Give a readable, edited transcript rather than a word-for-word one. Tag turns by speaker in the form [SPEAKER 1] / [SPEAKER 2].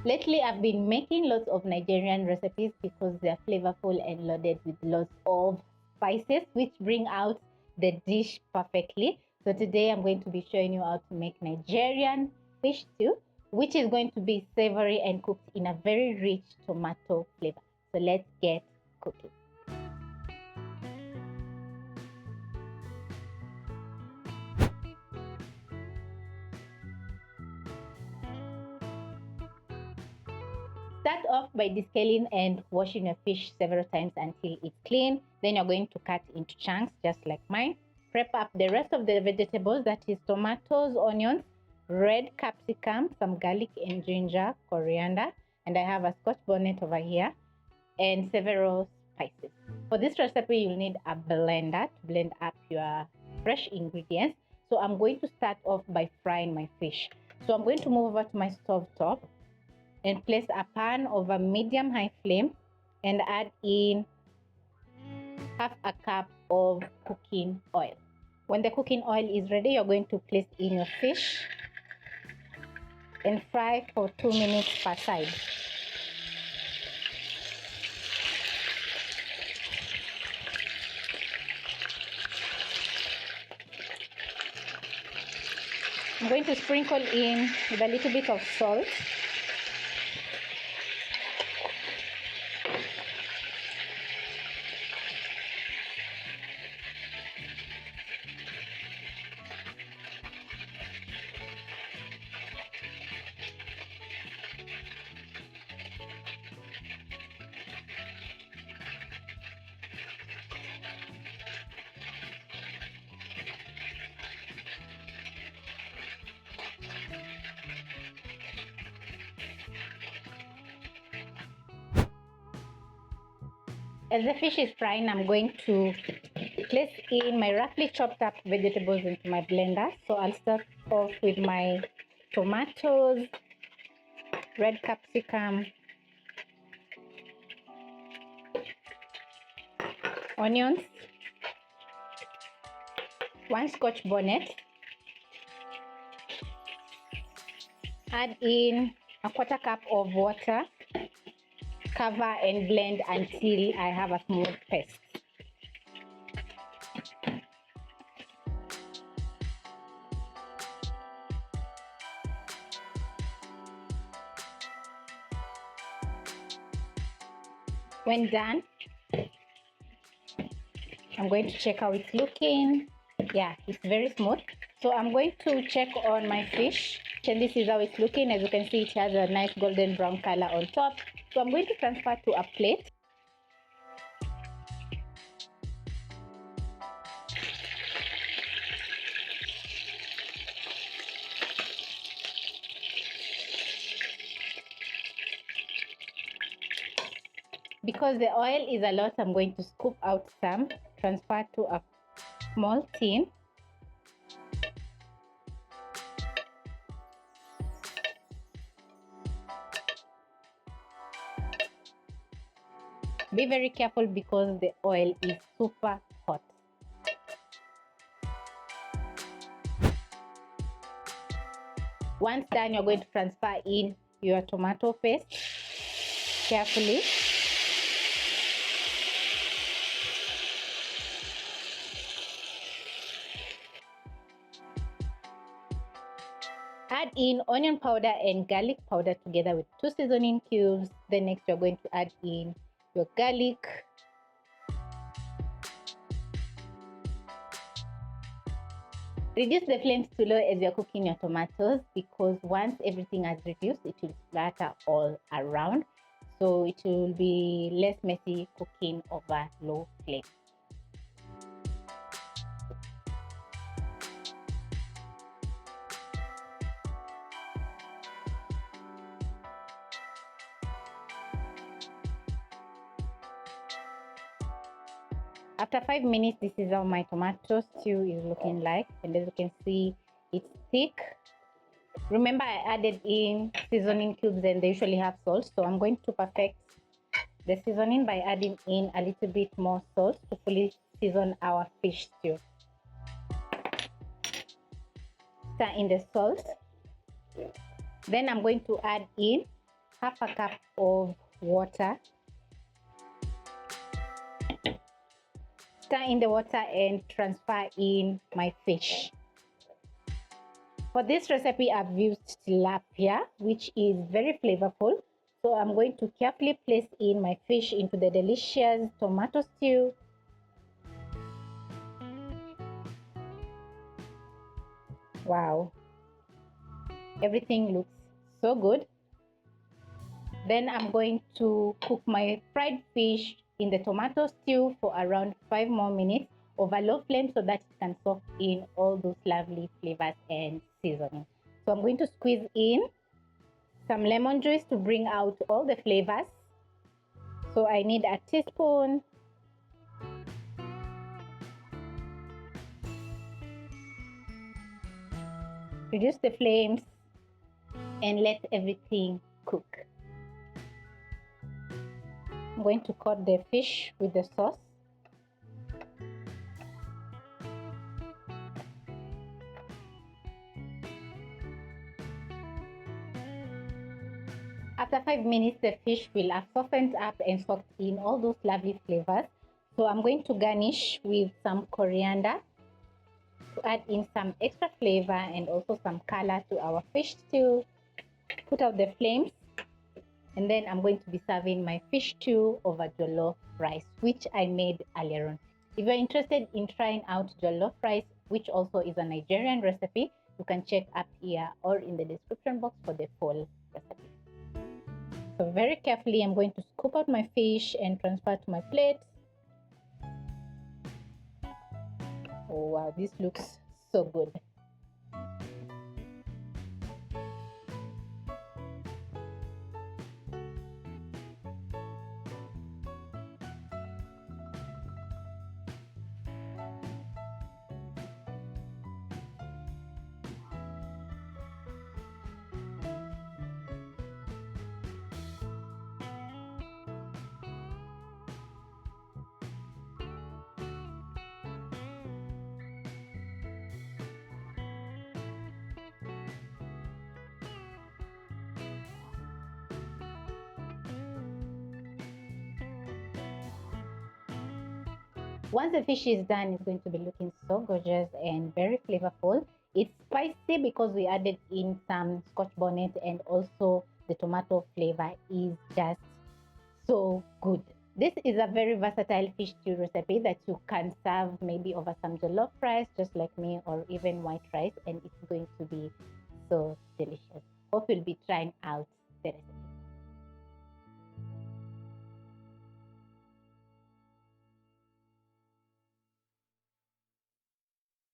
[SPEAKER 1] Lately, I've been making lots of Nigerian recipes because they're flavorful and loaded with lots of spices, which bring out the dish perfectly. So today I'm going to be showing you how to make Nigerian fish stew, which is going to be savory and cooked in a very rich tomato flavor. So let's get cooking. Start off by descaling and washing your fish several times until it's clean. Then you're going to cut into chunks just like mine. Prep up the rest of the vegetables, that is tomatoes, onions, red capsicum, some garlic and ginger, coriander, and I have a Scotch bonnet over here, and several spices. For this recipe, you'll need a blender to blend up your fresh ingredients. So I'm going to start off by frying my fish. So I'm going to move over to my stove top and place a pan over medium-high flame and add in half a cup of cooking oil. When the cooking oil is ready, you're going to place in your fish and fry for 2 minutes per side. I'm going to sprinkle in with a little bit of salt. As the fish is frying, I'm going to place in my roughly chopped up vegetables into my blender. So I'll start off with my tomatoes, red capsicum, onions, 1 Scotch bonnet, add in a 1/4 cup of water, cover and blend until I have a smooth paste. When done, I'm going to check how it's looking. Yeah, it's very smooth. So I'm going to check on my fish, and this is how it's looking. As you can see, it has a nice golden brown color on top. So I'm going to transfer to a plate. Because the oil is a lot, I'm going to scoop out some, transfer to a small tin. Be very careful because the oil is super hot. Once done, you're going to transfer in your tomato paste carefully. Add in onion powder and garlic powder together with 2 seasoning cubes. Then next you're going to add in your garlic, reduce the flames to low as you're cooking your tomatoes, because once everything has reduced, it will splatter all around, so it will be less messy cooking over low flame. After 5 minutes, this is how my tomato stew is looking like, and as you can see, it's thick. Remember, I added in seasoning cubes and they usually have salt, so I'm going to perfect the seasoning by adding in a little bit more salt to fully season our fish stew. Stir in the salt. Then I'm going to add in half a cup of water. Stir in the water and transfer in my fish. For this recipe, I've used tilapia, which is very flavorful. So I'm going to carefully place in my fish into the delicious tomato stew. Wow, everything looks so good. Then I'm going to cook my fried fish in the tomato stew for around 5 more minutes over low flame so that it can soak in all those lovely flavors and seasoning. So I'm going to squeeze in some lemon juice to bring out all the flavors. So I need a teaspoon. Reduce the flames and let everything cook. I'm going to coat the fish with the sauce. After 5 minutes, the fish will have softened up and soaked in all those lovely flavors. So I'm going to garnish with some coriander to add in some extra flavor and also some color to our fish stew. Put out the flames, and then I'm going to be serving my fish stew over jollof rice, which I made earlier on. If you're interested in trying out jollof rice, which also is a Nigerian recipe, you can check up here or in the description box for the full recipe. So very carefully, I'm going to scoop out my fish and transfer to my plate. Oh wow, this looks so good. Once the fish is done, it's going to be looking so gorgeous and very flavorful. It's spicy because we added in some Scotch Bonet, and also the tomato flavor is just so good. This is a very versatile fish stew recipe that you can serve maybe over some jollof rice, just like me, or even white rice, and it's going to be so delicious. Hope you'll be trying out the recipe.